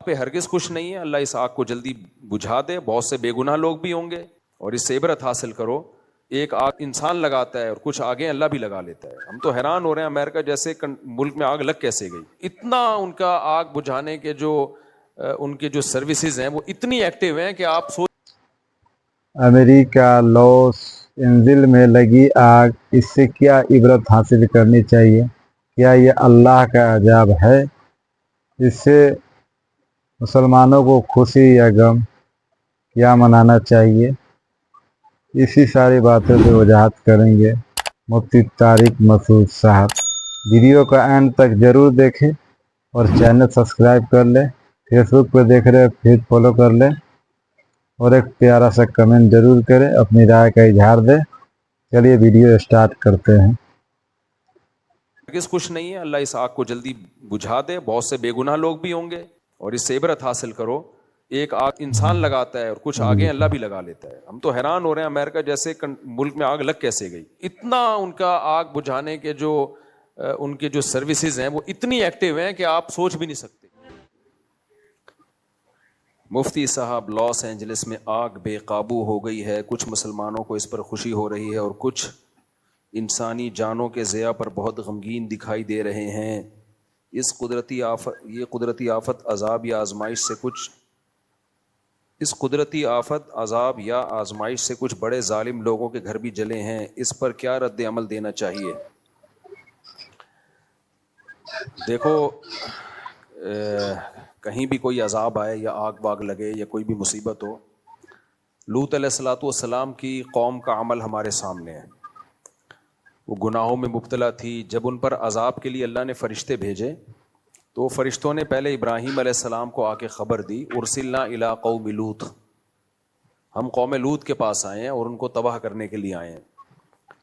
پہ ہرگز خوش نہیں ہے، اللہ اس آگ کو جلدی بجھا دے، بہت سے بے گناہ لوگ بھی ہوں گے، اور اس سے عبرت حاصل کرو۔ ایک آگ انسان لگاتا ہے اور کچھ آگیں اللہ بھی لگا لیتا ہے۔ ہم تو حیران ہو رہے ہیں امریکہ جیسے ملک میں آگ لگ کیسے گئی، اتنا ان کا آگ بجھانے کے جو ان کے جو سروسز ہیں وہ اتنی ایکٹیو ہیں کہ آپ سوچ۔ امریکہ لاس اینجلس میں لگی آگ، اس سے کیا عبرت حاصل کرنی چاہیے؟ کیا یہ اللہ کا عذاب ہے؟ اس سے مسلمانوں کو خوشی یا غم کیا منانا چاہیے؟ اسی ساری باتوں پہ وضاحت کریں گے مفتی طارق مسعود صاحب۔ ویڈیو کا اینڈ تک ضرور دیکھیں اور چینل سبسکرائب کر لیں۔ فیس بک پہ دیکھ رہے پیج فالو کر لیں اور ایک پیارا سا کمنٹ ضرور کریں، اپنی رائے کا اظہار دیں۔ چلیے ویڈیو اسٹارٹ کرتے ہیں۔ ہرگز خوش نہیں ہے، اللہ اس آگ کو جلدی بجھا دے، بہت سے بے گناہ لوگ بھی ہوں گے، اور اس سے عبرت حاصل کرو۔ ایک آگ انسان لگاتا ہے اور کچھ آگیں اللہ بھی لگا لیتا ہے۔ ہم تو حیران ہو رہے ہیں امریکہ جیسے ملک میں آگ لگ کیسے گئی، اتنا ان کا آگ بجھانے کے جو ان کے جو سروسز ہیں وہ اتنی ایکٹیو ہیں کہ آپ سوچ بھی نہیں سکتے۔ مفتی صاحب، لاس اینجلس میں آگ بے قابو ہو گئی ہے، کچھ مسلمانوں کو اس پر خوشی ہو رہی ہے اور کچھ انسانی جانوں کے ضیاع پر بہت غمگین دکھائی دے رہے ہیں۔ یہ قدرتی آفت عذاب یا آزمائش سے کچھ بڑے ظالم لوگوں کے گھر بھی جلے ہیں، اس پر کیا رد عمل دینا چاہیے؟ دیکھو، کہیں بھی کوئی عذاب آئے یا آگ واگ لگے یا کوئی بھی مصیبت ہو، لوط علیہ الصلوۃ والسلام کی قوم کا عمل ہمارے سامنے ہے۔ وہ گناہوں میں مبتلا تھی، جب ان پر عذاب کے لیے اللہ نے فرشتے بھیجے تو فرشتوں نے پہلے ابراہیم علیہ السلام کو آ کے خبر دی، ارسلنا الی قوم لوط، ہم قوم لوط کے پاس آئے ہیں اور ان کو تباہ کرنے کے لیے آئے ہیں۔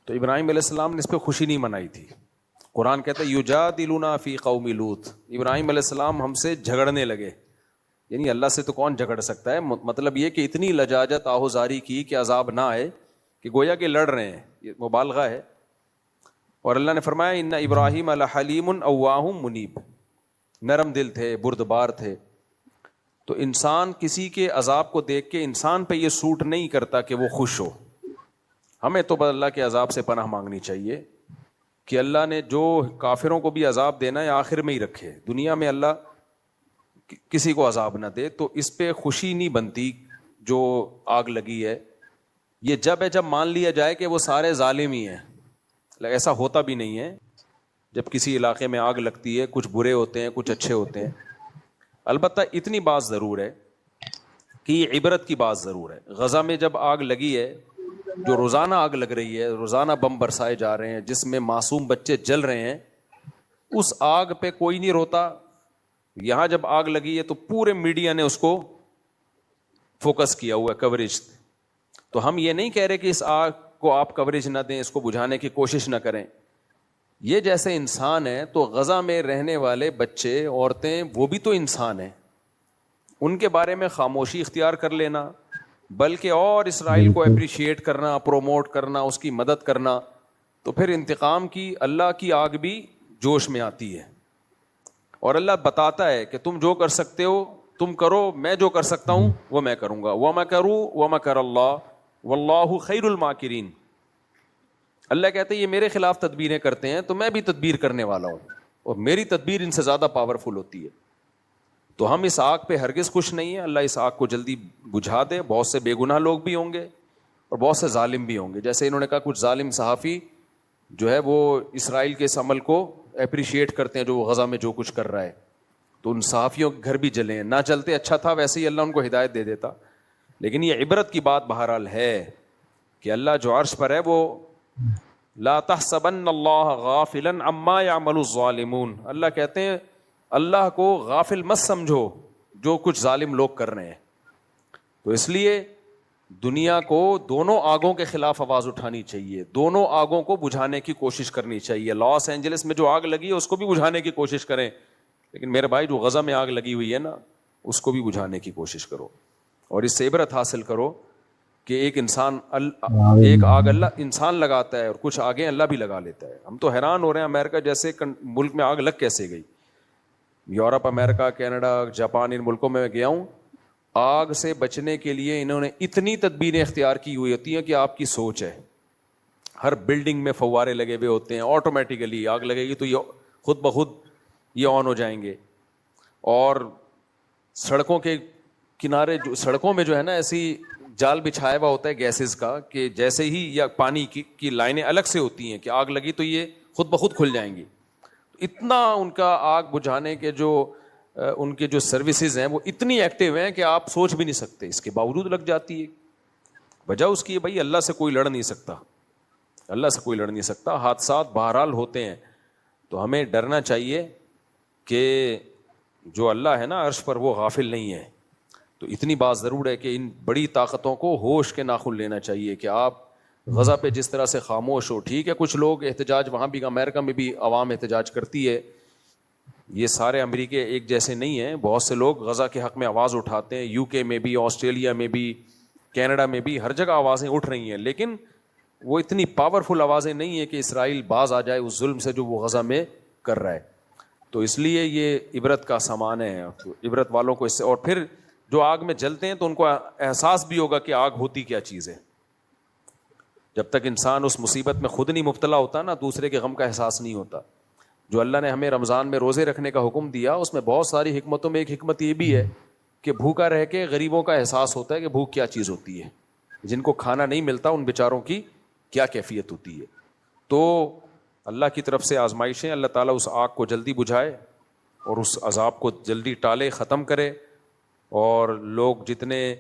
تو ابراہیم علیہ السلام نے اس پہ خوشی نہیں منائی تھی۔ قرآن کہتا ہے یجادلنا فی قوم لوط، ابراہیم علیہ السلام ہم سے جھگڑنے لگے، یعنی اللہ سے تو کون جھگڑ سکتا ہے، مطلب یہ کہ اتنی لجاجت آہوزاری کی کہ عذاب نہ آئے، کہ گویا کہ لڑ رہے ہیں، یہ مبالغہ ہے۔ اور اللہ نے فرمایا ان ابراہیم لحلیم اواہ منیب، نرم دل تھے، بردبار تھے۔ تو انسان کسی کے عذاب کو دیکھ کے انسان پہ یہ سوٹ نہیں کرتا کہ وہ خوش ہو۔ ہمیں تو بس اللہ کے عذاب سے پناہ مانگنی چاہیے کہ اللہ نے جو کافروں کو بھی عذاب دینا ہے آخر میں ہی رکھے، دنیا میں اللہ کسی کو عذاب نہ دے۔ تو اس پہ خوشی نہیں بنتی جو آگ لگی ہے، یہ جب مان لیا جائے کہ وہ سارے ظالم ہی ہیں۔ ایسا ہوتا بھی نہیں ہے۔ جب کسی علاقے میں آگ لگتی ہے کچھ برے ہوتے ہیں، کچھ اچھے ہوتے ہیں۔ البتہ اتنی بات ضرور ہے کہ یہ عبرت کی بات ضرور ہے۔ غزہ میں جب آگ لگی ہے، جو روزانہ آگ لگ رہی ہے، روزانہ بم برسائے جا رہے ہیں جس میں معصوم بچے جل رہے ہیں، اس آگ پہ کوئی نہیں روتا۔ یہاں جب آگ لگی ہے تو پورے میڈیا نے اس کو فوکس کیا ہوا ہے، کوریج۔ تو ہم یہ نہیں کہہ رہے کہ اس آگ کو آپ کوریج نہ دیں، اس کو بجھانے کی کوشش نہ کریں۔ یہ جیسے انسان ہے تو غزہ میں رہنے والے بچے، عورتیں، وہ بھی تو انسان ہیں، ان کے بارے میں خاموشی اختیار کر لینا، بلکہ اور اسرائیل کو اپریشیٹ کرنا، پروموٹ کرنا، اس کی مدد کرنا، تو پھر انتقام کی اللہ کی آگ بھی جوش میں آتی ہے۔ اور اللہ بتاتا ہے کہ تم جو کر سکتے ہو تم کرو، میں جو کر سکتا ہوں وہ میں کروں گا۔ وَمَكَرُوا وَمَكَرَ اللَّهُ وَاللَّهُ خَيْرُ الْمَاكِرِينَ۔ اللہ کہتے ہیں یہ میرے خلاف تدبیریں کرتے ہیں تو میں بھی تدبیر کرنے والا ہوں، اور میری تدبیر ان سے زیادہ پاورفل ہوتی ہے۔ تو ہم اس آگ پہ ہرگز خوش نہیں ہیں، اللہ اس آگ کو جلدی بجھا دے، بہت سے بے گناہ لوگ بھی ہوں گے اور بہت سے ظالم بھی ہوں گے۔ جیسے انہوں نے کہا کچھ ظالم صحافی جو ہے وہ اسرائیل کے اس عمل کو اپریشیٹ کرتے ہیں جو وہ غزہ میں جو کچھ کر رہا ہے، تو ان صحافیوں کے گھر بھی جلے ہیں۔ نہ چلتے اچھا تھا، ویسے ہی اللہ ان کو ہدایت دے دیتا۔ لیکن یہ عبرت کی بات بہرحال ہے کہ اللہ جو عرش پر ہے وہ لا تحسبن اللہ غافلا عما يعمل الظالمون، اللہ کہتے ہیں اللہ کو غافل مت سمجھو جو کچھ ظالم لوگ کر رہے ہیں۔ تو اس لیے دنیا کو دونوں آگوں کے خلاف آواز اٹھانی چاہیے، دونوں آگوں کو بجھانے کی کوشش کرنی چاہیے۔ لاس اینجلس میں جو آگ لگی ہے اس کو بھی بجھانے کی کوشش کریں، لیکن میرے بھائی جو غزہ میں آگ لگی ہوئی ہے نا، اس کو بھی بجھانے کی کوشش کرو، اور اس سے عبرت حاصل کرو کہ ایک آگ اللہ انسان لگاتا ہے اور کچھ آگیں اللہ بھی لگا لیتا ہے۔ ہم تو حیران ہو رہے ہیں امریکہ جیسے ملک میں آگ لگ کیسے گئی، یورپ، امریکہ، کینیڈا، جاپان، ان ملکوں میں گیا ہوں. آگ سے بچنے کے لیے انہوں نے اتنی تدبیریں اختیار کی ہوئی ہوتی ہیں کہ آپ کی سوچ ہے. ہر بلڈنگ میں فوارے لگے ہوئے ہوتے ہیں, آٹومیٹیکلی آگ لگے گی تو یہ خود بخود یہ آن ہو جائیں گے. اور سڑکوں کے کنارے, جو سڑکوں میں جو ہے نا ایسی جال بچھایا ہوا ہوتا ہے گیسز کا, کہ جیسے ہی یا پانی کی لائنیں الگ سے ہوتی ہیں کہ آگ لگی تو یہ خود بخود کھل جائیں گی. اتنا ان کا آگ بجھانے کے جو ان کے جو سروسز ہیں وہ اتنی ایکٹیو ہیں کہ آپ سوچ بھی نہیں سکتے, اس کے باوجود لگ جاتی ہے. وجہ اس کی ہے بھائی اللہ سے کوئی لڑ نہیں سکتا, اللہ سے کوئی لڑ نہیں سکتا. حادثات بہرحال ہوتے ہیں, تو ہمیں ڈرنا چاہیے کہ جو اللہ ہے نا عرش پر وہ غافل نہیں ہے. تو اتنی بات ضرور ہے کہ ان بڑی طاقتوں کو ہوش کے ناخن لینا چاہیے کہ آپ غزہ پہ جس طرح سے خاموش ہو. ٹھیک ہے کچھ لوگ احتجاج وہاں بھی, امریکہ میں بھی عوام احتجاج کرتی ہے, یہ سارے امریکہ ایک جیسے نہیں ہیں. بہت سے لوگ غزہ کے حق میں آواز اٹھاتے ہیں, یو کے میں بھی, آسٹریلیا میں بھی, کینیڈا میں بھی, ہر جگہ آوازیں اٹھ رہی ہیں, لیکن وہ اتنی پاورفل آوازیں نہیں ہیں کہ اسرائیل باز آ جائے اس ظلم سے جو وہ غزہ میں کر رہا ہے. تو اس لیے یہ عبرت کا سامان ہے, عبرت والوں کو اس سے. اور پھر جو آگ میں جلتے ہیں تو ان کو احساس بھی ہوگا کہ آگ ہوتی کیا چیز ہے. جب تک انسان اس مصیبت میں خود نہیں مبتلا ہوتا نا, دوسرے کے غم کا احساس نہیں ہوتا. جو اللہ نے ہمیں رمضان میں روزے رکھنے کا حکم دیا, اس میں بہت ساری حکمتوں میں ایک حکمت یہ بھی ہے کہ بھوکا رہ کے غریبوں کا احساس ہوتا ہے کہ بھوک کیا چیز ہوتی ہے. جن کو کھانا نہیں ملتا ان بیچاروں کی کیا کیفیت ہوتی ہے. تو اللہ کی طرف سے آزمائشیں, اللہ تعالیٰ اس آگ کو جلدی بجھائے اور اس عذاب کو جلدی ٹالے, ختم کرے. اور لوگ جتنے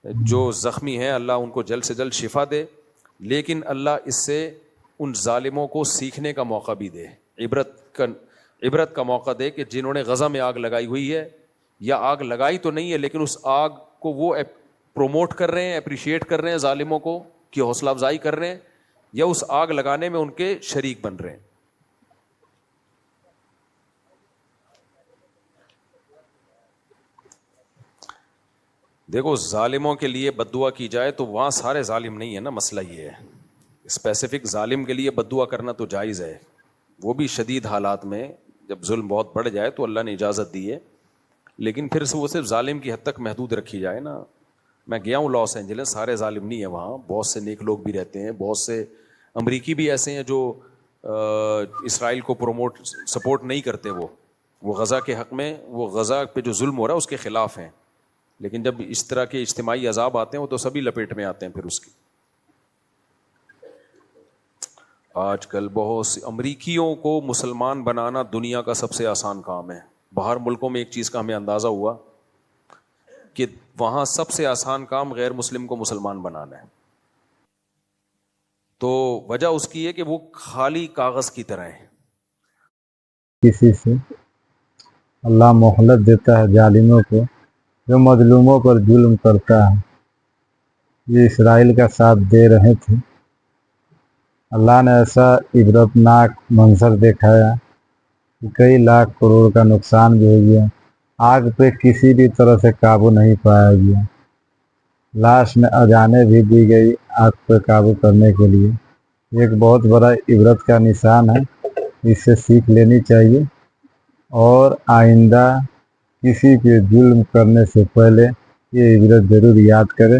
جو زخمی ہیں اللہ ان کو جلد سے جلد شفا دے. لیکن اللہ اس سے ان ظالموں کو سیکھنے کا موقع بھی دے, عبرت کا موقع دے کہ جنہوں نے غزہ میں آگ لگائی ہوئی ہے, یا آگ لگائی تو نہیں ہے لیکن اس آگ کو وہ پروموٹ کر رہے ہیں, اپریشیٹ کر رہے ہیں ظالموں کو کی حوصلہ افزائی کر رہے ہیں, یا اس آگ لگانے میں ان کے شریک بن رہے ہیں. دیکھو ظالموں کے لیے بد دعا کی جائے تو وہاں سارے ظالم نہیں ہے نا, مسئلہ یہ ہے. اسپیسیفک ظالم کے لیے بد دعا کرنا تو جائز ہے, وہ بھی شدید حالات میں, جب ظلم بہت بڑھ جائے تو اللہ نے اجازت دی ہے, لیکن پھر وہ صرف ظالم کی حد تک محدود رکھی جائے نا. میں گیا ہوں لاس اینجلس, سارے ظالم نہیں ہیں وہاں, بہت سے نیک لوگ بھی رہتے ہیں, بہت سے امریکی بھی ایسے ہیں جو اسرائیل کو سپورٹ نہیں کرتے. وہ غزہ کے حق میں, وہ غزہ پہ جو ظلم ہو رہا ہے اس کے خلاف ہیں, لیکن جب اس طرح کے اجتماعی عذاب آتے ہیں وہ تو سبھی لپیٹ میں آتے ہیں پھر اس کی. آج کل بہت سی امریکیوں کو مسلمان بنانا دنیا کا سب سے آسان کام ہے. باہر ملکوں میں ایک چیز کا ہمیں اندازہ ہوا کہ وہاں سب سے آسان کام غیر مسلم کو مسلمان بنانا ہے. تو وجہ اس کی ہے کہ وہ خالی کاغذ کی طرح ہیں. کسی سے اللہ مہلت دیتا ہے ظالموں کو, جو مظلوموں پر ظلم کرتا ہے. یہ اسرائیل کا ساتھ دے رہے تھے, اللہ نے ایسا عبرتناک منظر دکھایا کہ کئی لاکھ کروڑ کا نقصان بھی ہو گیا. آگ پہ کسی بھی طرح سے قابو نہیں پایا گیا. لاش میں اذانیں بھی دی گئی آگ پہ قابو کرنے کے لیے. ایک بہت بڑا عبرت کا نشان ہے, اس سے سیکھ لینی چاہیے, اور آئندہ کسی پہ ظلم کرنے سے پہلے یہ عبرت ضرور یاد کرے.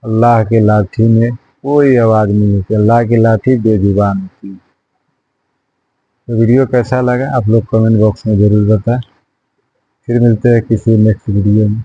اللہ کے لاٹھی میں کوئی آواز نہیں ہوتی, اللہ کی لاٹھی بے زبان ہوتی ہے. تو ویڈیو کیسا لگا آپ لوگ کمنٹ باکس میں ضرور بتائیں. پھر ملتے ہیں کسی نیکسٹ ویڈیو میں.